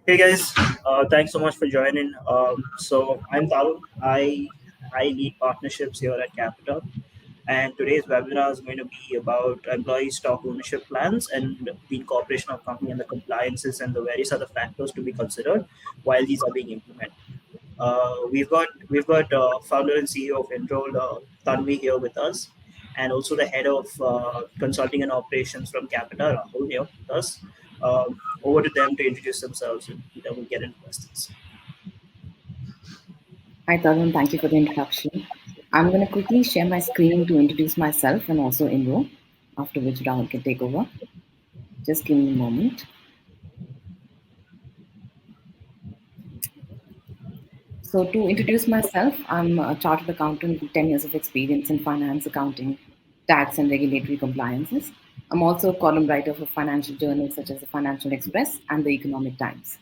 Hey guys, thanks so much for joining. So I'm Tarun. I lead partnerships here at Qapita, and today's webinar is going to be about employee stock ownership plans and the incorporation of company and the compliances and the various other factors to be considered while these are being implemented. We've got founder and CEO of Inrole, Tanvi here with us, and also the head of consulting and operations from Qapita, Rahul here with us. Over to them to introduce themselves, and then we'll get into questions. Hi, Tarun. Thank you for the introduction. I'm going to quickly share my screen to introduce myself and also Inro, after which Rahul can take over. Just give me a moment. So, to introduce myself, I'm a chartered accountant with 10 years of experience in finance, accounting, tax, and regulatory compliances. I'm also a column writer for financial journals such as the Financial Express and the Economic Times.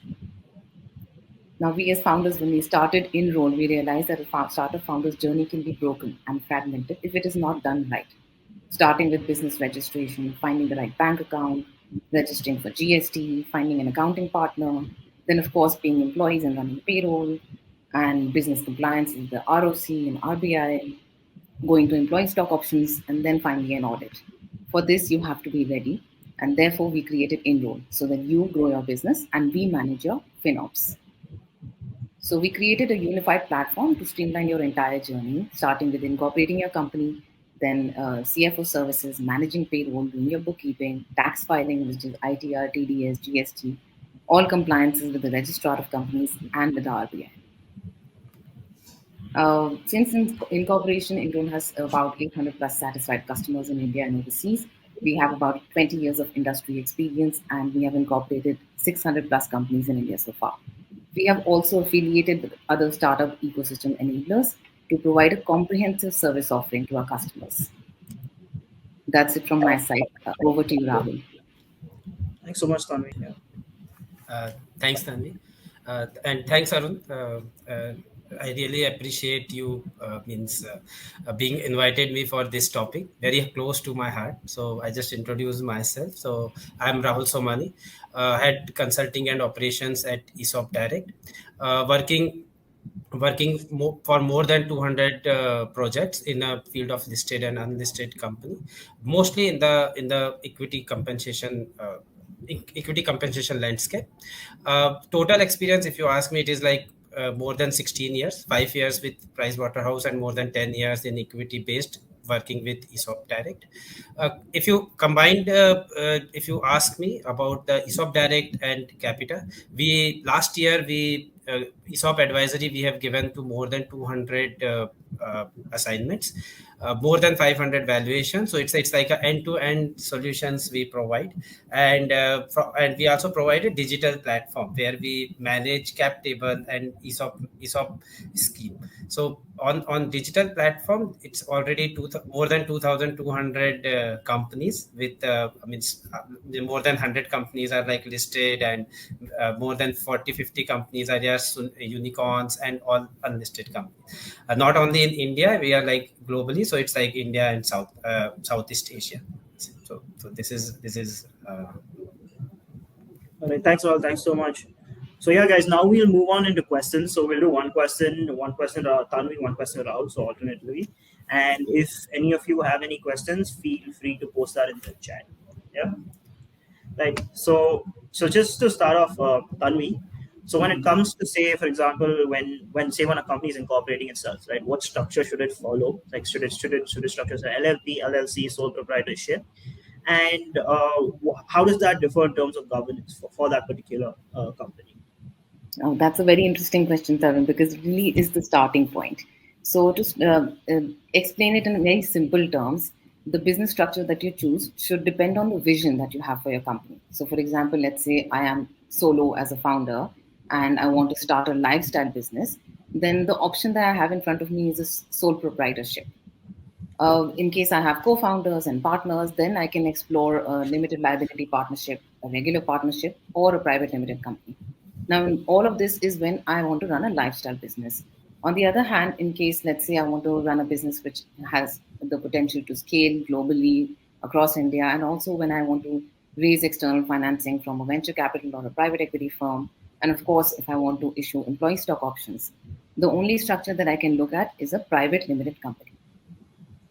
Now, we as founders, when we started Inrole, we realized that a startup founder's journey can be broken and fragmented if it is not done right. Starting with business registration, finding the right bank account, registering for GST, finding an accounting partner, then, of course, paying employees and running payroll, and business compliance with the ROC and RBI, going to employee stock options, and then finally an audit. For this, you have to be ready, and therefore, we created Inrole so that you grow your business and we manage your FinOps. So we created a unified platform to streamline your entire journey, starting with incorporating your company, then CFO services, managing payroll, doing your bookkeeping, tax filing, which is ITR, TDS, GST, all compliances with the registrar of companies and with the RBI. Since incorporation, Inrole has about 800 plus satisfied customers in India and overseas. We have about 20 years of industry experience and we have incorporated 600 plus companies in India so far. We have also affiliated with other startup ecosystem enablers to provide a comprehensive service offering to our customers. That's it from my side. Over to you, Rahul. Thanks so much, Tanvi. Yeah. Thanks, Tanvi. And thanks, Arun. I really appreciate you being invited me for this topic, very close to my heart. So I just introduce myself. So I'm Rahul Somani, head consulting and operations at ESOP Direct, working for more than 200 projects in a field of listed and unlisted company, mostly in the equity compensation landscape. Total experience, if you ask me, it is like more than 16 years, 5 years with Pricewaterhouse and more than 10 years in equity based working with ESOP Direct. If you combined, if you ask me about the ESOP Direct and Qapita, last year ESOP advisory we have given to more than 200 assignments, more than 500 valuations. So it's like a end-to-end solutions we provide, and we also provide a digital platform where we manage cap table and ESOP scheme. So on digital platform, it's already more than 2,200 companies with more than 100 companies are like listed, and more than 40-50 companies are just unicorns and all unlisted companies. Not only in India, we are like globally, so it's like India and Southeast Asia. So this is All right, thanks all. Thanks so much. So yeah, guys, now we'll move on into questions. So we'll do one question Tanvi, one question Rahul, so alternately. And if any of you have any questions, feel free to post that in the chat. Yeah. Right. So just to start off, Tanvi. So when it comes to, say, for example, when a company is incorporating itself, right, what structure should it follow? Like should it structure as LLP, LLC, sole proprietorship, and how does that differ in terms of governance for that particular company? Oh, that's a very interesting question, Tarun, because it really is the starting point. So, to explain it in very simple terms, the business structure that you choose should depend on the vision that you have for your company. So, for example, let's say I am solo as a founder and I want to start a lifestyle business, then the option that I have in front of me is a sole proprietorship. In case I have co-founders and partners, then I can explore a limited liability partnership, a regular partnership, or a private limited company. Now, all of this is when I want to run a lifestyle business. On the other hand, in case, let's say, I want to run a business which has the potential to scale globally across India, and also when I want to raise external financing from a venture capital or a private equity firm, And of course, if I want to issue employee stock options, the only structure that I can look at is a private limited company.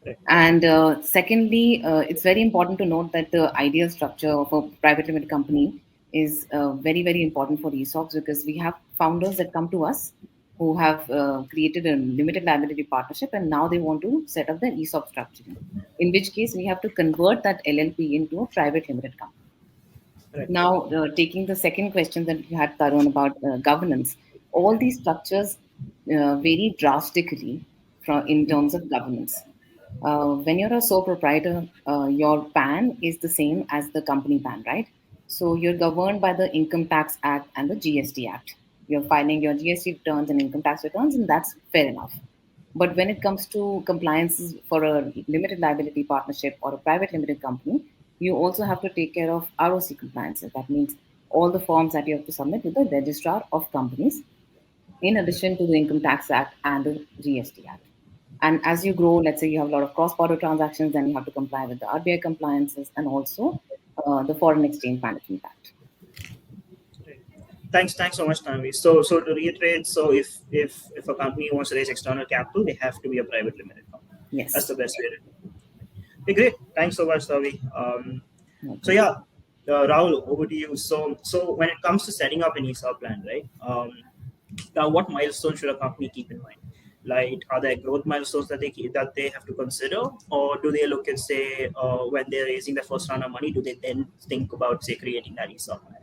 Right. And secondly, it's very important to note that the ideal structure of a private limited company is very, very important for ESOPs, because we have founders that come to us who have created a limited liability partnership, and now they want to set up their ESOP structure. In which case, we have to convert that LLP into a private limited company. Right. Now, taking the second question that you had, Tarun, about governance, all these structures vary drastically in terms of governance. When you're a sole proprietor, your PAN is the same as the company PAN, right? So you're governed by the Income Tax Act and the GST Act. You're filing your GST returns and income tax returns, and that's fair enough. But when it comes to compliances for a limited liability partnership or a private limited company, you also have to take care of ROC compliances. That means all the forms that you have to submit to the registrar of companies, in addition to the Income Tax Act and the GST Act. And as you grow, let's say you have a lot of cross-border transactions, then you have to comply with the RBI compliances and also the Foreign Exchange Management Act. Thanks so much, Tanvi. So to reiterate, so if a company wants to raise external capital, they have to be a private limited company. Yes. That's the best way to do it. Okay, great. Thanks so much, Tanvi. So yeah, Rahul, over to you. So when it comes to setting up an ESOP plan, right? Now, what milestones should a company keep in mind? Like, are there growth milestones that they have to consider, or do they look at, say, when they're raising their first round of money, do they then think about, say, creating that ESOP plan?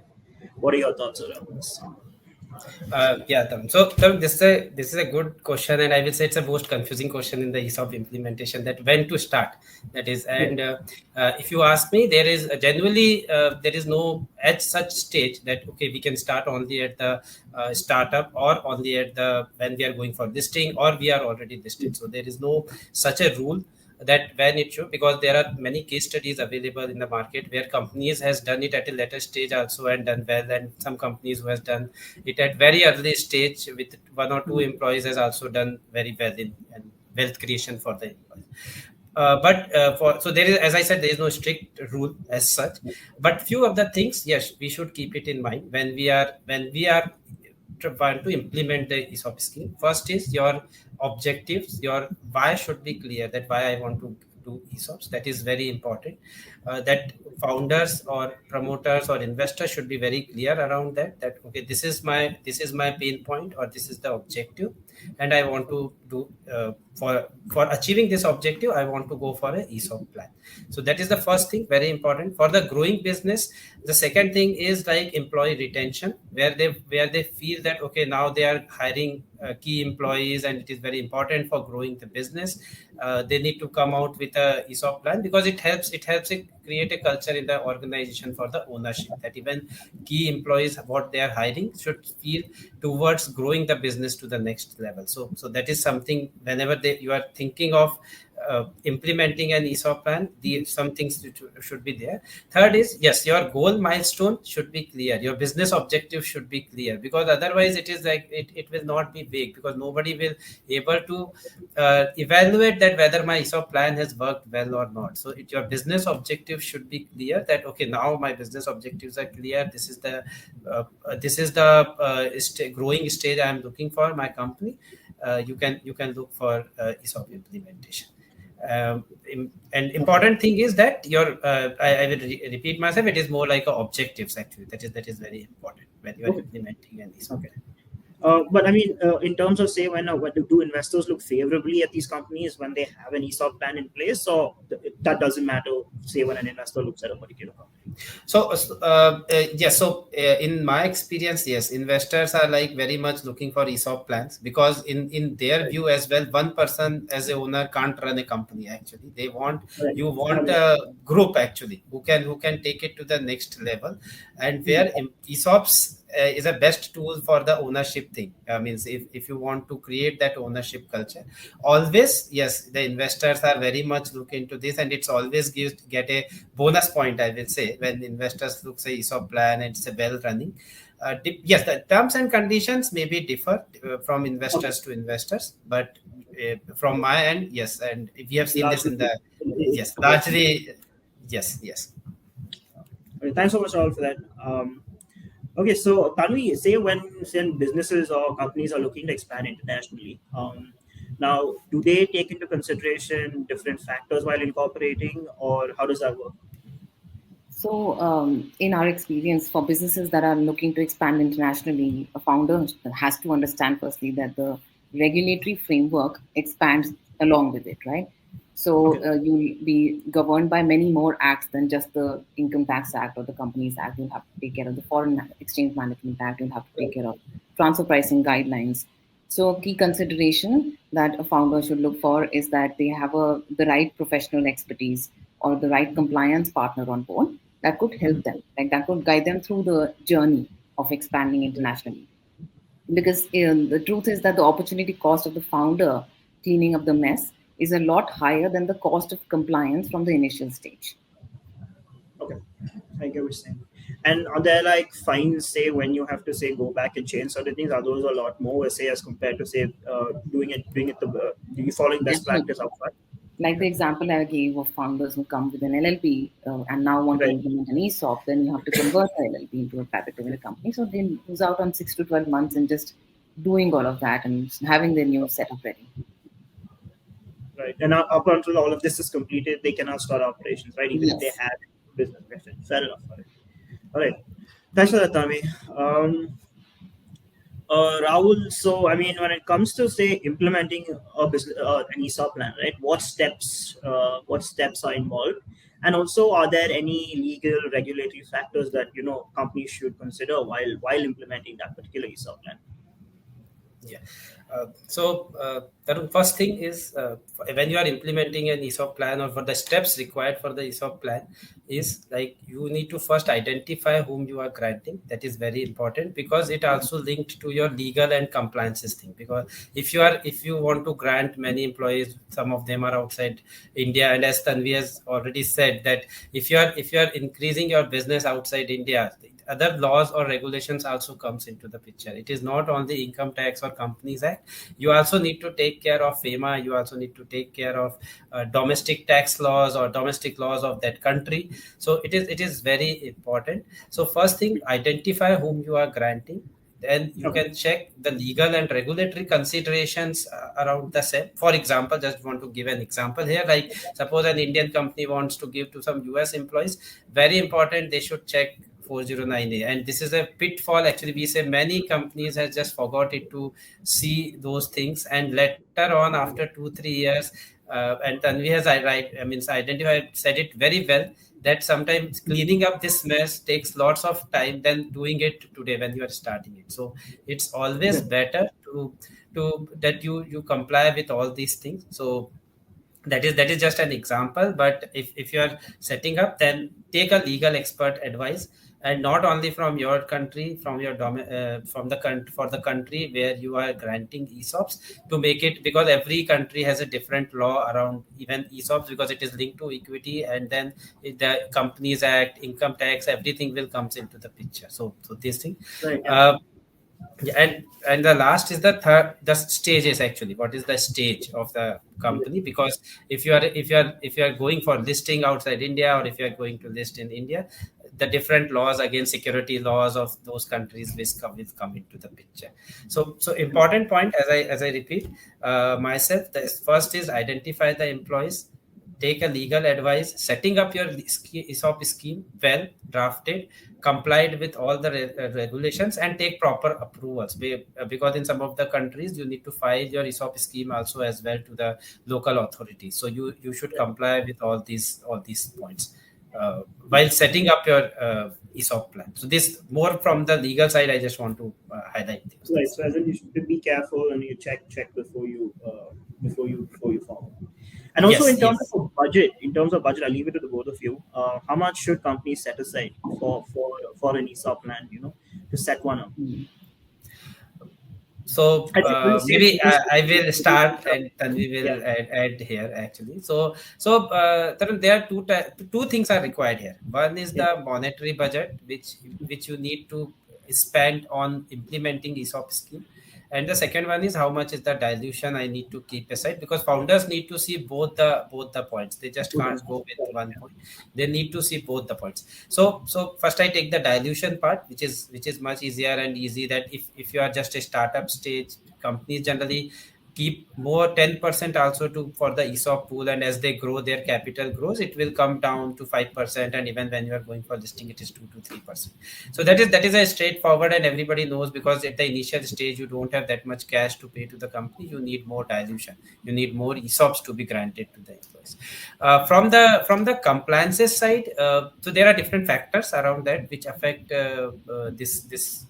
What are your thoughts around this? Yeah, Tam. So Tam, this is a good question, and I will say it's a most confusing question in the ESOP implementation, that when to start. That is, and if you ask me, there is generally there is no at such stage that okay, we can start only at the startup, or only at the when we are going for listing, or we are already listed. So there is no such a rule that when it should, because there are many case studies available in the market where companies has done it at a later stage also and done well, and some companies who has done it at very early stage with one or two employees has also done very well in and wealth creation for the employees. But there is, as I said, there is no strict rule as such, but few of the things, yes, we should keep it in mind when we are trying to implement the ESOP scheme. First is your objectives, your why should be clear, that why I want to do ESOPs. That is very important. That founders or promoters or investors should be very clear around that. That okay, this is my pain point, or this is the objective, and I want to do for achieving this objective, I want to go for an ESOP plan. So that is the first thing, very important for the growing business. The second thing is like employee retention, where they feel that okay, now they are hiring key employees, and it is very important for growing the business. They need to come out with a ESOP plan, because it helps it create a culture in the organization for the ownership, that even key employees what they are hiring should feel towards growing the business to the next level. So that is something, whenever you are thinking of implementing an ESOP plan, some things should be there. Third is, yes, your goal milestone should be clear, your business objective should be clear, because otherwise it is like it will not be vague, because nobody will able to evaluate that whether my ESOP plan has worked well or not. So your business objective should be clear, that okay, now my business objectives are clear, this is the growing stage I am looking for my company. You can look for ESOP implementation. And important thing is that I will repeat myself, it is more like objectives actually, that is very important when you are implementing an ESOP. Okay. But I mean, in terms of, say, when do investors look favorably at these companies when they have an ESOP plan in place, or that doesn't matter, say, when an investor looks at a particular company? Yes. So in my experience, yes, investors are like very much looking for ESOP plans, because in their view as well, one person as a owner can't run a company. Actually, they want you want a group actually who can take it to the next level, and where ESOPs is a best tool for the ownership thing. Means if you want to create that ownership culture, always, yes, the investors are very much look into this, and it's always get a bonus point, I will say, when investors look say ESOP plan and it's a well running. Yes, the terms and conditions may be differ from investors to investors, but from my end, yes, and we have seen this in the largely, yes. Okay, thanks so much, all, for that. Okay, so Tanvi, say when businesses or companies are looking to expand internationally, now do they take into consideration different factors while incorporating, or how does that work? So, in our experience, for businesses that are looking to expand internationally, a founder has to understand firstly that the regulatory framework expands along with it, right? So, Okay, you'll be governed by many more acts than just the Income Tax Act or the Companies Act. You'll have to take care of the Foreign Exchange Management Act. You'll have to take care of transfer pricing guidelines. So, a key consideration that a founder should look for is that they have the right professional expertise or the right compliance partner on board that could help them, like that could guide them through the journey of expanding internationally. Because the truth is that the opportunity cost of the founder cleaning up the mess is a lot higher than the cost of compliance from the initial stage. okay, I get what you're saying. And are there like fines, say when you have to say go back and change certain things? Are those a lot more, say, as compared to say doing it you following best practice Definitely. outside? Like the example I gave of founders who come with an LLP and now want to Right. implement an ESOP, then you have to convert the LLP into a private limited company. So they lose out on 6 to 12 months in just doing all of that and having their new setup ready. Right. And up until all of this is completed, they cannot start operations, right? Even if they Yes. have business question. Fair enough. All right. Thanks for that, Tami. Rahul, so I mean, when it comes to say implementing a business, an ESOP plan, right? What steps are involved, and also are there any legal regulatory factors that companies should consider while implementing that particular ESOP plan? Yeah. The first thing is when you are implementing an ESOP plan or for the steps required for the ESOP plan is like you need to first identify whom you are granting. That is very important because it also linked to your legal and compliances thing. Because if you want to grant many employees, some of them are outside India, and as Tanvi has already said that if you are increasing your business outside India, other laws or regulations also comes into the picture. It is not only income tax or companies act. You also need to take care of FEMA. You also need to take care of domestic tax laws or domestic laws of that country. So it is very important. So first thing, identify whom you are granting. Then you Okay. can check the legal and regulatory considerations around the same. For example, just want to give an example here. Like suppose an Indian company wants to give to some US employees. Very important, they should check 409A. And this is a pitfall. Actually, we say many companies has just forgot it to see those things. And later on, after 2 3 years, and Tanvi has identified, said it very well that sometimes cleaning up this mess takes lots of time than doing it today when you are starting it. So it's always Okay. better to that you comply with all these things. So that is just an example, but if you are setting up, then take a legal expert advice, and not only from your country, from your from the for the country where you are granting ESOPs, to make it, because every country has a different law around even ESOPs, because it is linked to equity, and then the Companies Act, income tax, everything will comes into the picture. So this thing. Right. Yeah. uh, yeah, and the last is the stages. Actually, what is the stage of the company? Because if you are going for listing outside India, or if you are going to list in India, the different laws, again security laws of those countries will come into the picture. So important point, as I repeat myself, the first is identify the employees, take a legal advice, setting up your ESOP scheme well drafted, complied with all the regulations, and take proper approvals. Because in some of the countries you need to file your ESOP scheme also as well to the local authorities. So you should comply with all these points while setting up your ESOP plan. So this more from the legal side. I just want to highlight those Right. things. So as in you should be careful and you check before you follow. And also Yes, yes. in terms of budget, I'll leave it to the both of you. How much should companies set aside for an ESOP plan? To set one up. Mm. So I think when you say maybe I will start, uh, and then we yeah, will add here actually. So Tarun, there are two things are required here. One is yeah, the monetary budget, which you need to spend on implementing ESOP scheme, And the second one is how much is the dilution I need to keep aside, because founders need to see both the points. They just Good can't aspect. go with one point. They need to see both the points. So first I take the dilution part, which is much easier and easy. That if you are just a startup stage, companies generally keep more 10% also to for the ESOP pool, and as they grow, their capital grows, it will come down to 5%, and even when you are going for listing, it is 2 to 3%. So that is a straightforward, and everybody knows, because at the initial stage you don't have that much cash to pay to the company. You need more dilution, you need more ESOPs to be granted to the employees. From the compliances side, so there are different factors around that which affect this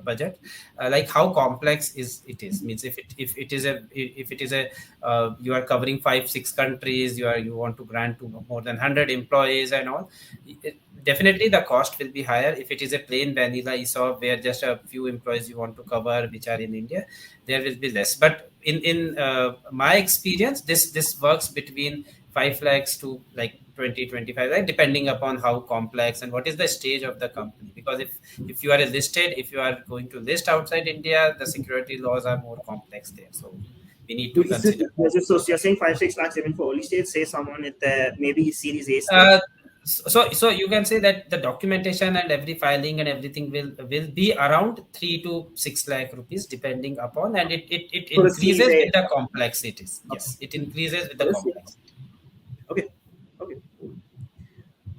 budget. Like how complex is it is, means if it is a you are covering 5-6 countries, you want to grant to more than 100 employees and all, definitely the cost will be higher. If it is a plain vanilla ESOP where just a few employees you want to cover which are in India, there will be less. But in my experience, this works between 5 lakhs to like 20-25 lakh, depending upon how complex and what is the stage of the company. Because if you are going to list outside India, the security laws are more complex there, so we need to consider that. So you're saying 5-6 lakhs even for early stage? Say someone at the maybe Series A stage. So you can say that the documentation and every filing and everything will be around 3 to 6 lakh rupees, depending upon, and it For a Series increases A. with the complexities. Yes, it increases with the Yes, yeah. complexity. Okay. Okay.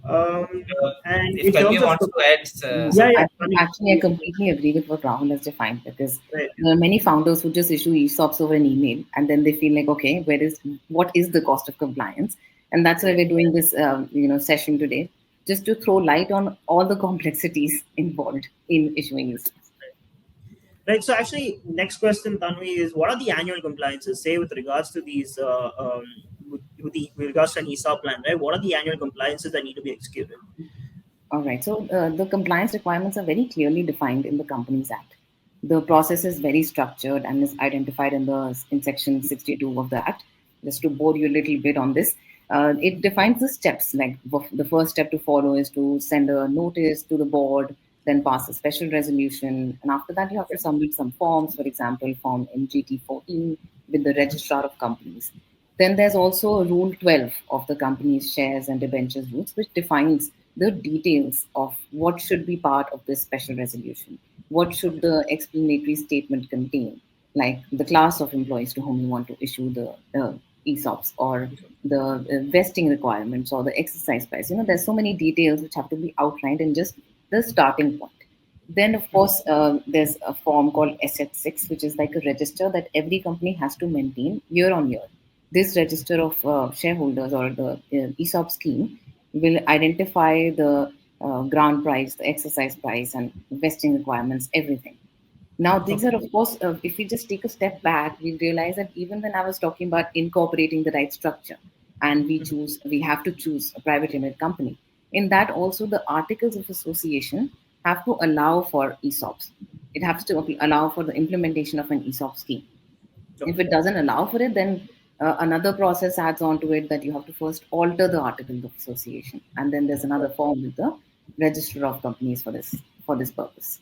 Um, and If in terms Tanvi of wants to add yeah, something. yeah. I mean, Actually, I completely agree with what Rahul has defined, because right. there are many founders who just issue ESOPs over an email, and then they feel like, okay, what is the cost of compliance? And that's why we're doing this, session today, just to throw light on all the complexities involved in issuing ESOPs. Right. So actually, next question, Tanvi, is what are the annual compliances? Say with regards to these, with regards to an ESOP plan, right? What are the annual compliances that need to be executed? All right. So the compliance requirements are very clearly defined in the Companies Act. The process is very structured and is identified in Section 62 of the Act. Just to bore you a little bit on this, it defines the steps. Like the first step to follow is to send a notice to the board, then pass a special resolution, and after that you have to submit some forms. For example, Form MGT 14 with the Registrar of Companies. Then there's also Rule 12 of the company's shares and debentures rules, which defines the details of what should be part of this special resolution. What should the explanatory statement contain, like the class of employees to whom you want to issue the ESOPs, or the vesting requirements, or the exercise price. There's so many details which have to be outlined in just the starting point. Then, of course, there's a form called SF6, which is like a register that every company has to maintain year on year. This register of shareholders, or the ESOP scheme, will identify the grant price, the exercise price, and vesting requirements, everything. Now, these are, of course, if we just take a step back, we realize that even when I was talking about incorporating the right structure, and we have to choose a private limited company, in that also the articles of association have to allow for ESOPs. It has to allow for the implementation of an ESOP scheme. If it doesn't allow for it, then another process adds on to it, that you have to first alter the articles of association, and then there's another form with the register of companies for this purpose.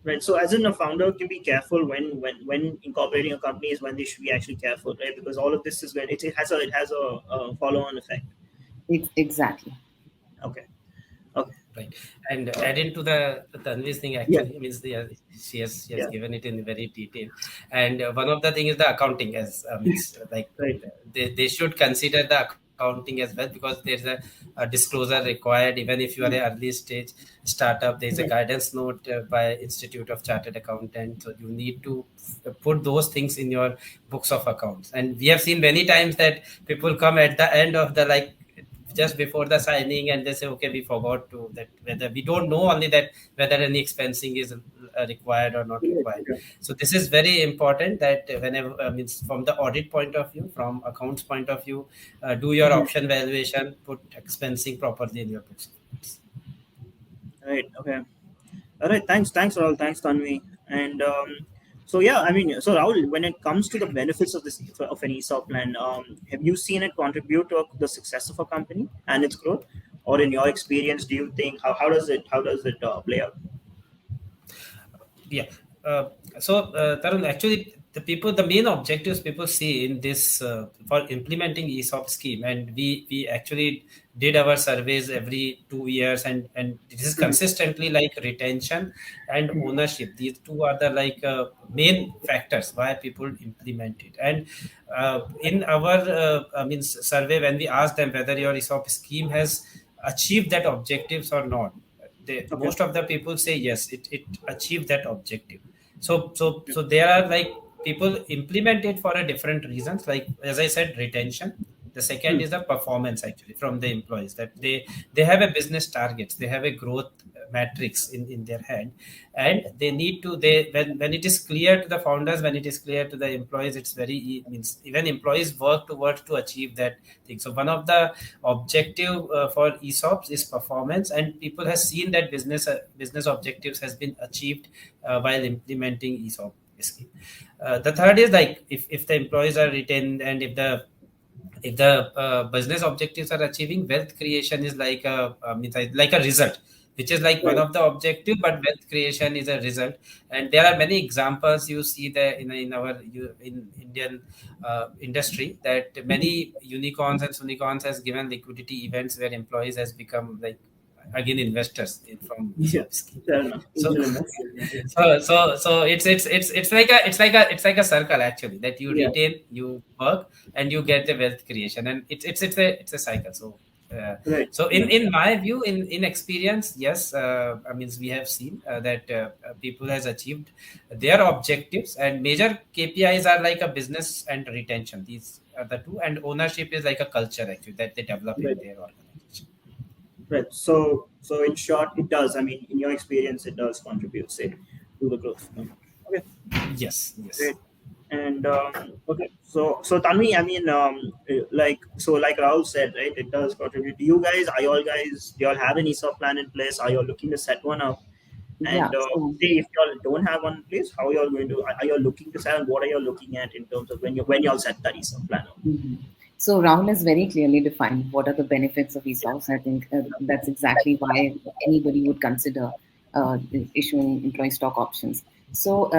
Right. So as in a founder to be careful when incorporating a company is when they should be actually careful, right? Because all of this is when it has a follow on effect. Exactly. Okay. Okay. Right, and adding to the Tanvi's thing, Yeah. actually means she has Yeah. given it in very detail. And one of the thing is the accounting, as means like Right. they should consider the accounting as well, because there's a disclosure required. Even if you are an early stage startup, there's a guidance note by Institute of Chartered Accountant, so you need to put those things in your books of accounts. And we have seen many times that people come at the end of the, like, just before the signing, and they say, okay, we forgot to that, whether we don't know only that whether any expensing is required or not required. So this is very important, that whenever means from the audit point of view, from accounts point of view, do your option valuation, put expensing properly in your books. Right. Okay. All right. Thanks, Rahul. Thanks, Tanvi. And so yeah, I mean, so Rahul, when it comes to the benefits of this of an ESOP plan, have you seen it contribute to the success of a company and its growth, or in your experience, do you think how does it play out? Yeah. Tarun, actually, the main objectives people see in this for implementing ESOP scheme, and we actually did our surveys every 2 years, and it is Mhm. consistently like retention and ownership. These two are the like main factors why people implement it. And in our survey, when we asked them whether your ESOP scheme has achieved that objectives or not, Okay. most of the people say yes, it achieved that objective. So there are like people implement it for a different reasons, like as I said, retention. The second Hmm. is the performance actually from the employees, that they have a business targets, they have a growth matrix in their head, and they need to, they when it is clear to the founders, when it is clear to the employees, it's very means even employees work towards to achieve that thing. So one of the objective for ESOPs is performance, and people have seen that business objectives has been achieved while implementing ESOP scheme. The third is like if the employees are retained, and if the business objectives are achieving, wealth creation is like like a result, which is like one Right. of the objective, but wealth creation is a result. And there are many examples you see there in our in Indian industry, that many unicorns and unicorns has given liquidity events where employees has become like again investors from Yeah. ESOP scheme. Fair enough. So Angel investors. Yeah. so it's like a circle actually, that you Yeah. retain, you work, and you get the wealth creation, and it's a cycle. So Right. so Yeah. in my view, in experience, yes, we have seen that people has achieved their objectives, and major KPIs are like a business and retention. These are the two, and ownership is like a culture actually that they develop in Right. their organization. Right. So in short, it does. I mean, in your experience, it does contribute, say, to the growth. Okay. Yes, yes. Great. And okay, so Tanvi, I mean, like Rahul said, right? It does contribute. Do you guys, are y'all guys, do y'all have an ESOP plan in place? Are y'all looking to set one up? Yeah. And So say if y'all don't have one in place, how y'all going to? Are y'all looking to set? And what are y'all looking at in terms of when y'all set that ESOP plan up? mhm. So Rahul has very clearly defined what are the benefits of ESOPs. I think that's exactly why anybody would consider issuing employee stock options. So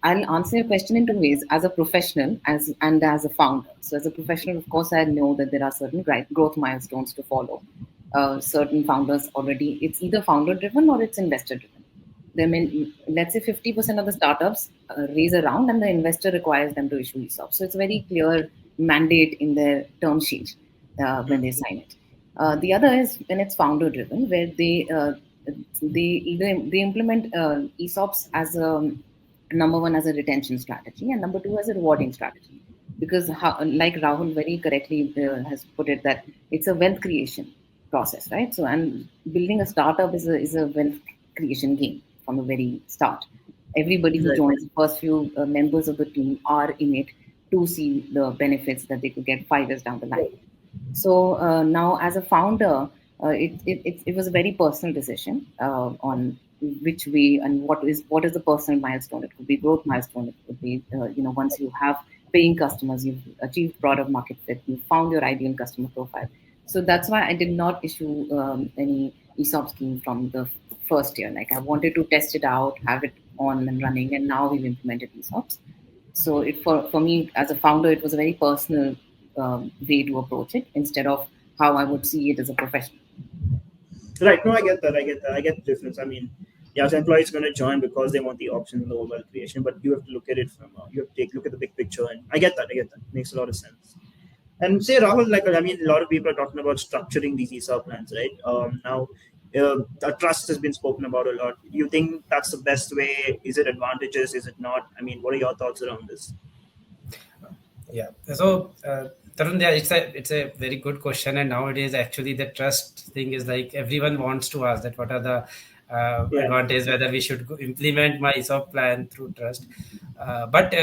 I'll answer your question in two ways: as a professional, as a founder. So as a professional, of course, I know that there are certain growth milestones to follow. Certain founders already, it's either founder driven or it's investor driven. They mean, let's say 50% of the startups raise a round and the investor requires them to issue ESOP. So it's a very clear mandate in their term sheet when they sign it. The other is when it's founder driven, where they implement ESOPs as a number one as a retention strategy and number two as a rewarding strategy. Because like Rahul very correctly has put it, that it's a wealth creation process, right? So and building a startup is a wealth creation game from the very start. Everybody who Right. joins, the first few members of the team are in it to see the benefits that they could get 5 years down the line. So now, as a founder, it was a very personal decision on which way and what is the personal milestone. It could be growth milestone. It could be once you have paying customers, you've achieved product market fit, you found your ideal customer profile. So that's why I did not issue any ESOP scheme from the first year. Like I wanted to test it out, have it on and running, and now we've implemented ESOPs. So for me as a founder, it was a very personal way to approach it instead of how I would see it as a professional. Right. No, I get that. I get that. I get the difference. I mean, yeah, so employees going to join because they want the option in the overall creation, but you have to look at it from you have to take look at the big picture, and I get that. I get that. Makes a lot of sense. And say Rahul, like I mean, a lot of people are talking about structuring these ESOP plans, right? Now, trust has been spoken about a lot. Do you think that's the best way? Is it advantages? Is it not? I mean, what are your thoughts around this? Yeah. So, Tarun, yeah, it's a very good question. And nowadays, actually, the trust thing is like everyone wants to ask that what are the Yeah. advantages, whether we should implement my ESOP plan through trust. But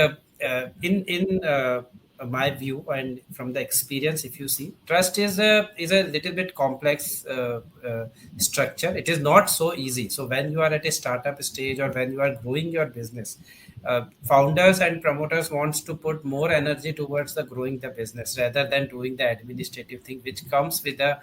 in my view and from the experience, if you see, trust is a little bit complex structure. It is not so easy. So when you are at a startup stage or when you are growing your business, founders and promoters wants to put more energy towards the growing the business rather than doing the administrative thing, which comes with a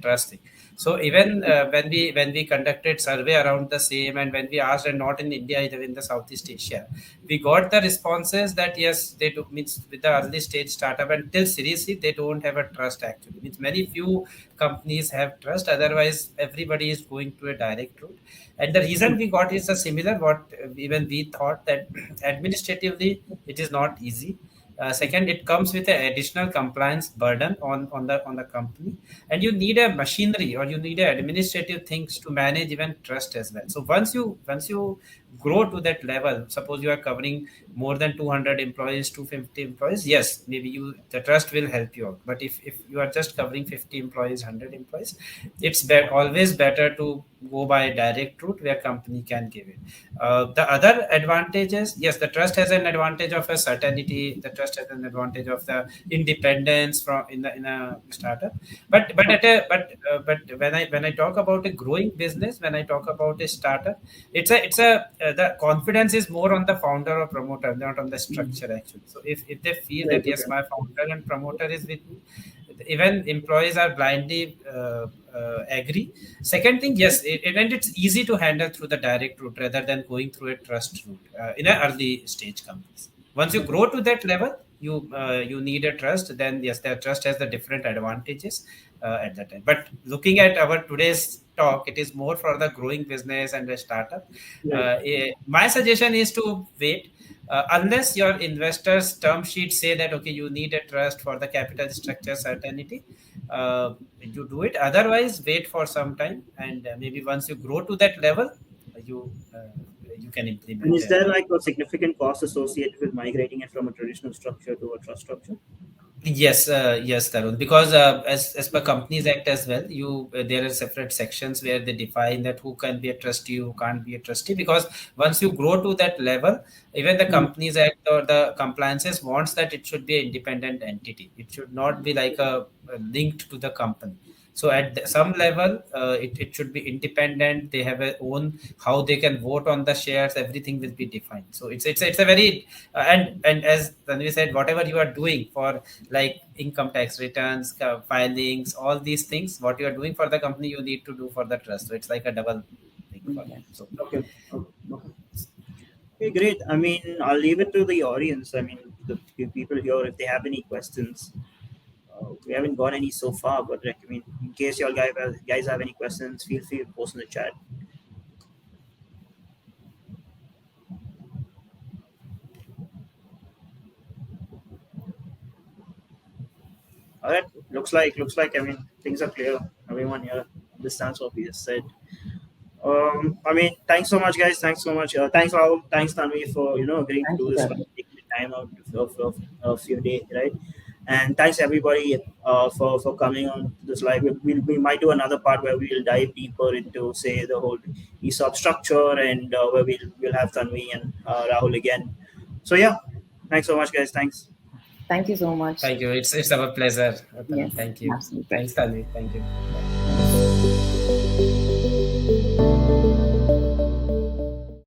trust thing. So even when we conducted survey around the same, and when we asked, and not in India, either in the Southeast Asia, we got the responses that yes, they do, means with the early stage startup until Series C, they don't have a trust actually. Means many few companies have trust. Otherwise, everybody is going to a direct route. And the reason we got is a similar what even we thought, that administratively it is not easy. Second, it comes with an additional compliance burden on the company, and you need a machinery, or you need a administrative things to manage even trust as well. So once you grow to that level, suppose you are covering more than 200 employees, 250 employees, yes, maybe the trust will help you out. But if you are just covering 50 employees, 100 employees, it's always better to go by direct route where company can give it. The other advantages, yes, the trust has an advantage of a certainty. The trust has an advantage of the independence from in a startup. But when I talk about a growing business, when I talk about a startup, the confidence is more on the founder or promoter, not on the structure actually. So if they feel Right. that yes, my founder and promoter is with me, even employees are blindly agree. Second thing, yes, and it's easy to handle through the direct route rather than going through a trust route in an early stage companies. Once you grow to that level, you need a trust. Then yes, the trust has the different advantages at that time. But looking at our today's talk, it is more for the growing business and the startup. Right. My suggestion is to wait unless your investors term sheet say that okay, you need a trust for the capital structure certainty. You do it. Otherwise, wait for some time, and maybe once you grow to that level, you you can And implement is there like a significant cost associated with migrating it from a traditional structure to a trust structure? Yes, yes, Tarun. Because as per Companies Act as well, there are separate sections where they define that who can be a trustee, who can't be a trustee. Because once you grow to that level, even the Hmm. Companies Act or the compliances wants that it should be an independent entity. It should not be like linked to the company. So at some level, it should be independent. They have a own how they can vote on the shares. Everything will be defined. So it's a very and as Tanvi said, whatever you are doing for like income tax returns, filings, all these things, what you are doing for the company, you need to do for the trust. So it's like a double thing for you. Yes. So Okay. Okay. Okay. Okay, great. I mean, I'll leave it to the audience. I mean, the people here, if they have any questions. We haven't got any so far, but like, I mean, in case y'all guys have any questions, feel free to post in the chat. All right, looks like I mean things are clear. Everyone here understands what we just said. I mean, thanks so much, guys. Thanks so much. Thanks, Rahul. Thanks, Tanvi, for agreeing to Thank do you, this, Praveen. taking the time out of your day, right? And thanks everybody for coming on to this live. We might do another part where we'll dive deeper into say the whole ESOP structure and where we'll have Tanvi and Rahul again. So yeah, thanks so much, guys. Thanks. Thank you so much. thank you. It's our pleasure. Yes, Thank you. absolutely. Thanks, Tanvi. Thank you. Bye. Thanks.